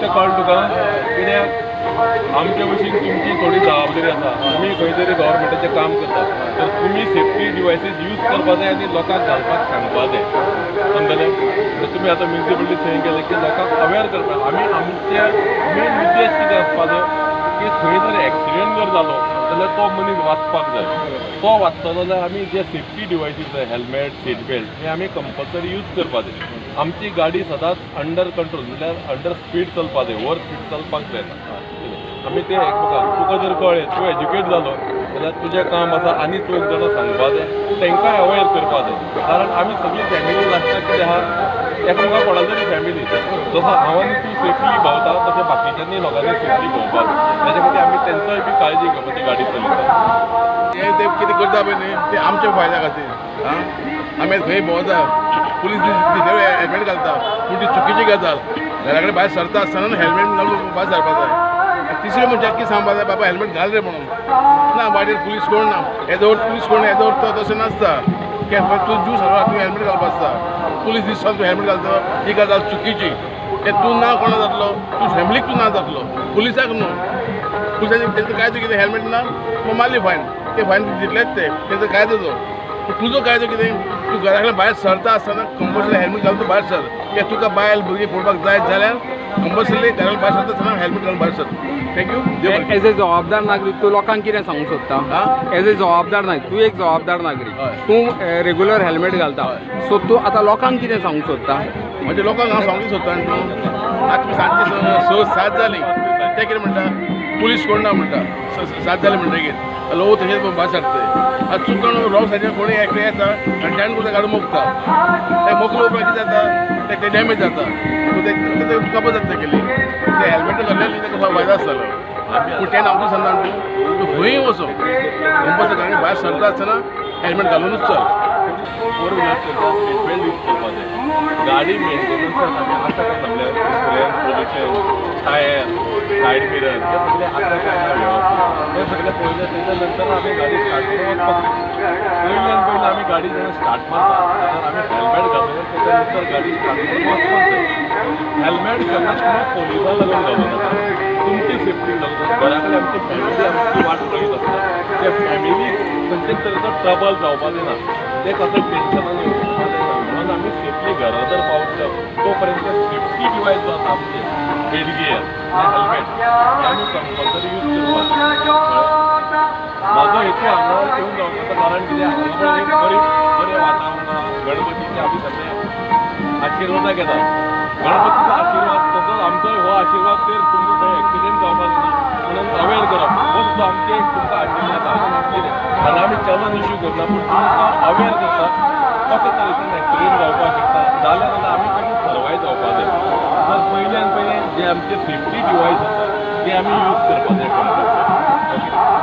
ते कळ्ळें तुका कित्याक आमचे भशेन तुमची थोडी जबाबदारी आसा तुमी खंय तरी गव्हर्मेंटाचें काम करता तर तुमी सेफ्टी डिवायसीस यूज करपा जाय आनी लोकांक घालपाक सांगपा जाय समजलें म्हणजे तुमी आतां म्युनिसिपालिटी थंय गेले की लोकांक अवेअर करपाक आमी आमचे मेन उद्देश कितें आसपा जाय की खंय जर एक्सिडेंट जर जालो जाल्यार तो मनीस वाचपाक जाय तो वाचतलो जाल्यार आमी जे सेफ्टी डिवायसीस जाय हेल्मेट सीट बेल्ट हे आमी कंपल्सरी यूज करपा जाय आमची गाडी सदांच अंडर कंट्रोल म्हणल्यार अंडर स्पीड चलपा जाय ओवर स्पीड चलपाक जायना आमी ते एकमेकांक तुका जर कळ्ळें तूं एज्युकेट जालो जाल्यार तुजें काम आसा आनी चोग जाणां सांगपा जाय तांकांय अवेअर करपा जाय कारण आमी सगळी फॅमिली लागता कितें आहा एकामेका कोणा तरी फॅमिली जसो हांव आनी तूं सेफली भोंवता तशें बाकीच्यांनी लोकांनी सेफली भोंवपा जाय ताच्या खातीर आमी तेंचोय बी काळजी घेवपा ती गाडी चलयता ते कितें करता पळय न्ही ते आमच्या फायद्या खातीर आं आमी खंय भोंवता पुलीस हेल्मेट घालता पूण ती चुकीची गजाल घरा कडेन भायर सरता आसतना हेल्मेट घालून भायर सरपा जाय तिसरे मनशाक कितें सांगपा जाय बाबा हेल्मेट घाल रे म्हणून ना वाटेर पुलीस कोण ना येदोर पुलीस कोण येदोर तो तशें नासता तूं ज्यू सगळो तूं हेल्मेट घालपा आसता पुलीस दिसता तूं हेल्मेट घालता ही गजाल चुकीची ते तूं ना कोणा जातलो तूं फॅमिलीक तूं ना जातलो पुलिसाक न्हू पुलिसांनी तेंचो कायदो कितें हेल्मेट ना मग मारली फायन ते फायन दितलेच ते तेंचो कायदो तो तुजो कायदो कितें तूं घरा कडेन भायर सरता आसतना कंपल्सरी हेल्मेट घालून तूं भायर सर कित्याक तुका बायल भुरगीं पळोवपाक जाय जाल्यार कंपल्सरी घरा भायर सरता आसतना हेल्मेट घालून भायर सर थँक्यू एज ए जबाबदार नागरीक तूं लोकांक कितें सांगूंक सोदता एज ए जबाबदार नागरीक तूं एक जबाबदार नागरीक तूं रेग्युलर हेल्मेट घालता सो तूं आतां लोकांक कितें सांगूंक सोदता म्हणजे लोकांक हांव सांगूंक सोदता न्ही तूं आतां सांजची 6-7 जालीं ते कितें म्हणटा पुलीस कोण ना म्हणटा 7 जालीं म्हणटकीर लो तशेंच भायर सरता आतां चुकून रॉंग सायडीन कोणी एकटे येता आनी टॅन कुर्ता गाडी मोखता ते मोकलो उपरांत कितें जाता ते डॅमेज जाता सो ते कपत जाता केली ते हेल्मेट घाल्लें न्ही ताका फायदो आसतालो पूण तें आमकां सांगता तूं खंय वचो कंपल्सरी गाडी भायर सरता आसतना हेल्मेट घालूनच चल फोर व्हिलर करता सीट बेल्ट यूज करपा जाय गाडी मेंटेनन्सान आमी आसा काय म्हणल्यार पोल्युशन टायर सायड मिरर हे सगळे आसा काय ना वेवस्थीत हे सगळे पयले तेच्या नंतर आमी गाडी स्टार्ट करून वचपाक पयल्यान पयलें आमी गाडी जेन्ना स्टार्ट मारता तेन्ना आमी हेल्मेट घालून तेच्या नंतर गाडी स्टार्ट करून वचपाक जाय हेल्मेट केन्नाच तुमी पोलिसां लागून घालूं नाका तुमची सेफ्टी लागून घरा कडेन आमची फॅमिली आमची वाट पळयत आसता त्या फॅमिलीक खंयच्याच तरेचो ट्रबल जावपा दिना ते कसं टेन्शनान येवपा जायना म्हणून आमी सेफली घरा जर पावता तो पर्यंत सेफ्टी डिवायस जो आसा आमचे हेडगियर हेल्मेट हे आमी कंपल्सरी यूज करपाक म्हाजो हेतू हांगा येवन जावपाचो कारण कितें हांगा एक बरें वातावरण गणपतीचे आमी सगळे आशिर्वाद घेता गणपतीचो आशिर्वाद तसोच आमचो हो आशिर्वाद तर तुमकां खंय एक्सिडेंट जावपाक दिना म्हणून अवेअर करप हो सुद्दां आमचे एक तुमकां आशिर्वाद आसा कितें आनी आमी चलन इश्यू करना पूण तुमकां अवेअर करता कशे तरेच्यान एक्सिडेंट जावपाक शकता जाल्यार आमी कशें सर्वायव जावपाक जाय तर पयल्यान पयलें जे आमचे सेफ्टी डिवायस आसा ते आमी यूज करपाक जाय कंपल्सरी